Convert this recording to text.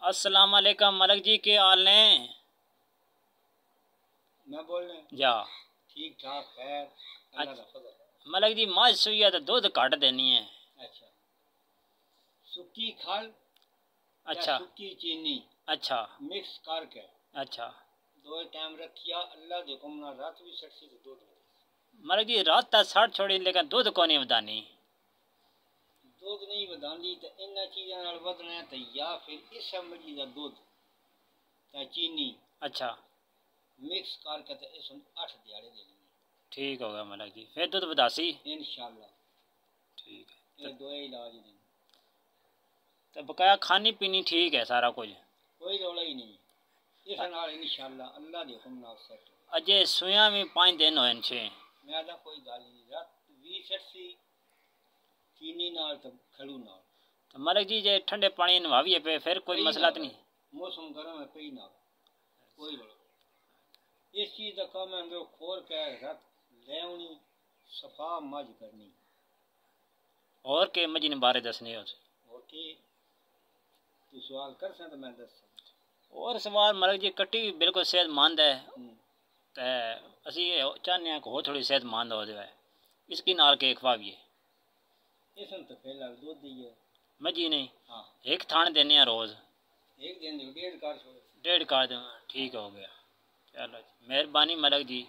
अस्सलाम वालेकुम मलक जी, के हाल ने? मैं बोल रहे जा ठीक ठाक खैर अल्लाह का फजल। मलक जी मझ सुई तो दूध घट देनी है। अच्छा, सुक्की खल अच्छा सुक्की चीनी अच्छा मिक्स करके अच्छा दो टाइम रखिया। अल्लाह दे हुक्म नाल रात भी सटसी तो दूध मलक जी रात तक सट छोड़ी लेकिन दूध को नहीं बदानी। दूध नहीं बदानी तो इन्हां चीज़ां नाल वधना है तो या फिर इस मर्जी का दूध ते चीनी अच्छा मिक्स करके तो इस 8 दिहाड़े देनी है। ठीक हो गया मलक जी, फिर दूध बदासी इंशाल्लाह। ठीक है ये दो इलाज देने तो बकाया खानी पीनी ठीक है सारा कुछ, कोई रौला ही नहीं। इस नाल इंशाल्लाह अल्लाह दे हुक्म नाल सेट। अजे सुइयां भी 5 दिन होए छे। मैं तो कोई गल नहीं रात 20 सटसी चीनी नाल तो खड़ू नाल तो मलक जी जे ठंडे पानी नवाविए पे फिर कोई मसला तो नहीं? मौसम गर्म है पे ना कोई रौला। इस चीज़ का काम है जो खोर के रख लेवनी सफा मज करनी। और के मजीन बारे दसने हो और की तू सवाल कर सकता मैं दस। और सवाल मलक जी कट्टी भी बिल्कुल सेहतमंद है तो असी चाहने हो थोड़ी सेहतमंद हो जाए इसकी नाल के खवाइए। इसमें तो पहला दूध दिए मजी नहीं। हाँ एक थान देने रोज़ एक दिन 1.5 कार डेढ़ कर दो ठीक हो गया। चलो मेहरबानी मलक जी।